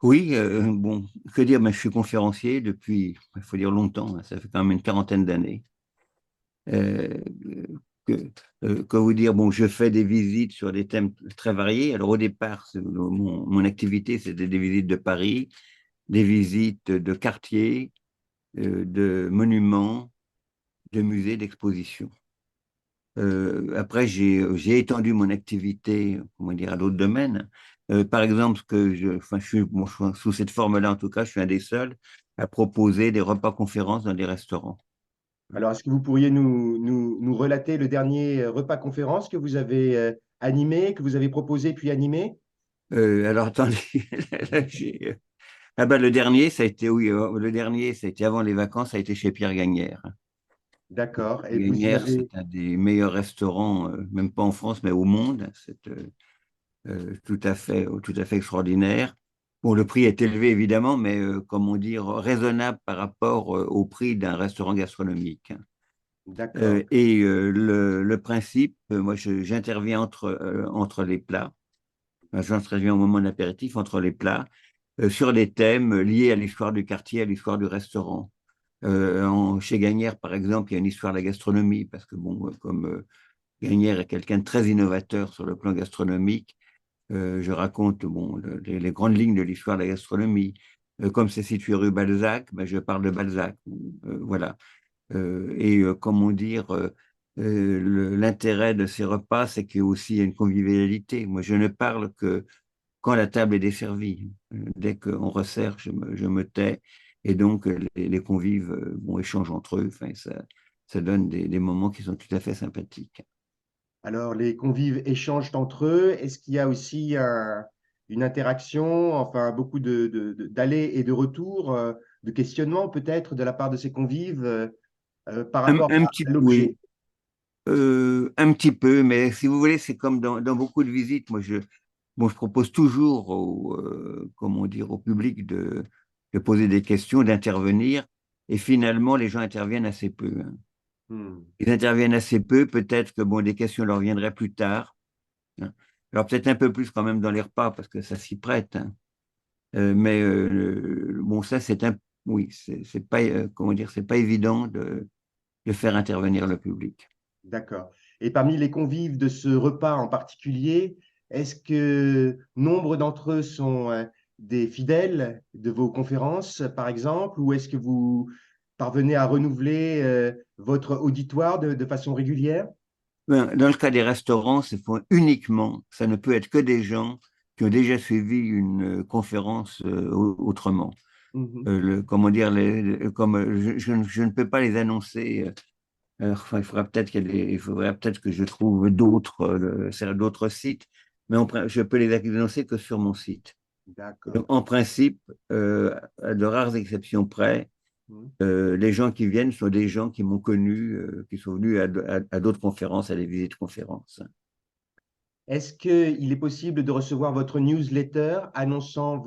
Oui, bon, que dire, ben, je suis conférencier depuis, il faut dire longtemps, hein, ça fait quand même une quarantaine d'années. Euh, que, que vous dire, bon, je fais des visites sur des thèmes très variés. Alors au départ, mon activité, c'était des visites de Paris, des visites de quartiers, de monuments, de musées, d'expositions. Après, j'ai étendu mon activité, comment dire, à d'autres domaines. Par exemple, enfin, sous cette forme-là, en tout cas, je suis un des seuls à proposer des repas-conférences dans des restaurants. Alors, est-ce que vous pourriez nous relater le dernier repas conférence que vous avez animé, que vous avez proposé puis animé? Alors, attendez, là, ah ben, le dernier, ça a été, oui, le dernier, ça a été avant les vacances, ça a été chez Pierre Gagnère. D'accord. Et vous y Gagnère, avez. c'est un des meilleurs restaurants, même pas en France, mais au monde. C'est tout à fait extraordinaire. Bon, le prix est élevé, évidemment, mais comment dire, raisonnable par rapport au prix d'un restaurant gastronomique. D'accord. Le principe, moi, j'interviens entre les plats. Enfin, j'interviens au moment de l'apéritif, entre les plats, sur des thèmes liés à l'histoire du quartier, à l'histoire du restaurant. Chez Gagnère, par exemple, il y a une histoire de la gastronomie, parce que, bon, comme Gagnère est quelqu'un de très innovateur sur le plan gastronomique, je raconte bon, les grandes lignes de l'histoire de la gastronomie. Comme c'est situé rue Balzac, ben, je parle de Balzac. Voilà. Comment dire, l'intérêt de ces repas, c'est qu'il y a aussi une convivialité. Moi, je ne parle que quand la table est desservie. Dès qu'on resserre, je me tais. Et donc, les convives bon, échangent entre eux. Enfin, ça donne des moments qui sont tout à fait sympathiques. Alors, les convives échangent entre eux. Est-ce qu'il y a aussi une interaction, enfin, beaucoup d'allers et de retours, de questionnements peut-être de la part de ces convives par rapport Un à petit, l'objet? oui, un petit peu, mais si vous voulez, c'est comme dans beaucoup de visites. Bon, je propose toujours comment dire, au public de poser des questions, d'intervenir, et finalement, les gens interviennent assez peu, hein. Hmm. Ils interviennent assez peu, peut-être que bon, des questions leur viendraient plus tard, hein. Alors peut-être un peu plus quand même dans les repas, parce que ça s'y prête, hein. Bon, ça, oui, c'est pas, comment dire, c'est pas évident de faire intervenir le public. D'accord. Et parmi les convives de ce repas en particulier, est-ce que nombre d'entre eux sont des fidèles de vos conférences, par exemple, ou est-ce que vous parvenez à renouveler votre auditoire de façon régulière? Ben, dans le cas des restaurants, ça ne peut être que des gens qui ont déjà suivi une conférence autrement. Mhm. Comment dire, comme je ne peux pas les annoncer. Enfin, il faudrait peut-être que je trouve d'autres sites, mais je peux les annoncer que sur mon site. D'accord. Donc, en principe, à de rares exceptions près, Mhm. les gens qui viennent sont des gens qui m'ont connu, qui sont venus à d'autres conférences, à des visites conférences. Est-ce qu'il est possible de recevoir votre newsletter annonçant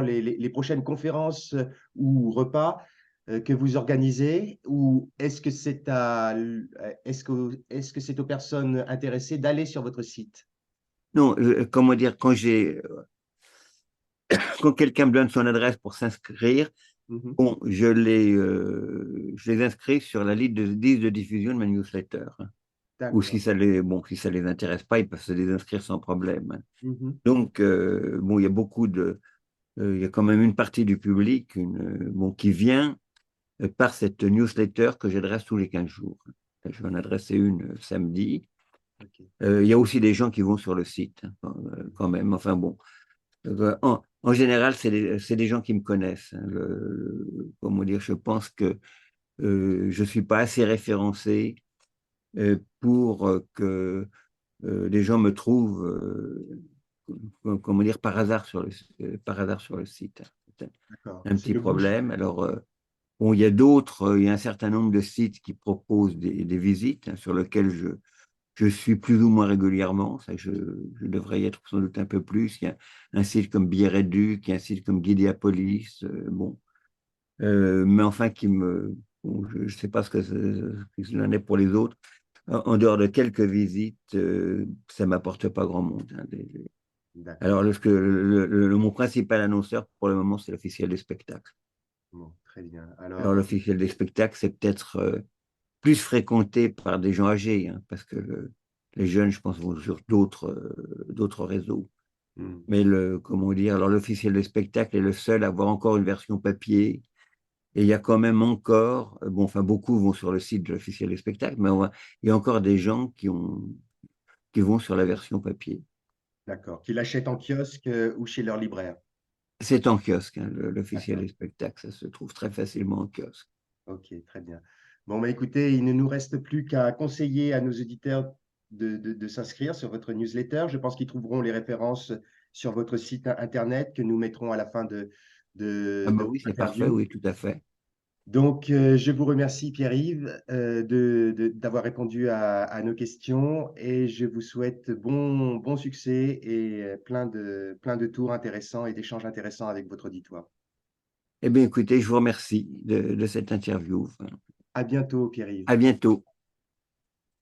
les prochaines conférences ou repas que vous organisez, ou est-ce que c'est aux personnes intéressées d'aller sur votre site? Non, comment dire, quand quelqu'un me donne son adresse pour s'inscrire, Mhm. bon, je les inscris sur la liste de diffusion de ma newsletter, hein. Ou D'accord. si ça les intéresse pas, ils peuvent se désinscrire sans problème, hein. Mhm. Donc, bon, il y a quand même une partie du public, bon, qui vient par cette newsletter que j'adresse tous les 15 jours. Je vais en adresser une samedi. Ok. Il y a aussi des gens qui vont sur le site, hein, quand même. Enfin bon, en général, c'est des gens qui me connaissent, hein. Comment dire, je pense que je ne suis pas assez référencé pour que les gens me trouvent, comment dire, par hasard sur le site. C'est D'accord. un C'est petit le bouche. problème. Alors, bon, il y a un certain nombre de sites qui proposent des visites, hein, sur lesquels je suis plus ou moins régulièrement. Ça, je devrais y être sans doute un peu plus. Il y a un site comme Billet Réduc, il y a un site comme Guideapolis, bon. Mais enfin, bon, je ne sais pas ce qu'il en est pour les autres. En dehors de quelques visites, ça ne m'apporte pas grand monde, hein. D'accord. Alors, mon principal annonceur pour le moment, c'est l'officiel des spectacles. Bon, très bien. Alors, Alors, l'officiel des spectacles, c'est peut-être plus fréquenté par des gens âgés, hein, parce que les jeunes, je pense, vont sur d'autres réseaux. hmm, Mais comment dire, alors l'officiel des spectacles est le seul à avoir encore une version papier. Et il y a quand même encore, bon, enfin, beaucoup vont sur le site de l'officiel des spectacles, mais il y a encore des gens qui vont sur la version papier. d'accord. Qu'ils l'achètent en kiosque ou chez leur libraire. C'est en kiosque, hein, l'officiel D'accord. des spectacles, ça se trouve très facilement en kiosque. Ok, très bien. Bon, bah, écoutez, il ne nous reste plus qu'à conseiller à nos auditeurs de s'inscrire sur votre newsletter. Je pense qu'ils trouveront les références sur votre site internet que nous mettrons à la fin Ah de bah votre oui, c'est parfait, interview. oui, tout à fait. Donc, je vous remercie, Pierre-Yves, d'avoir répondu à nos questions et je vous souhaite bon succès et plein de tours intéressants et d'échanges intéressants avec votre auditoire. Eh bien, écoutez, je vous remercie de cette interview. Enfin, À bientôt, Pierre-Yves. à bientôt.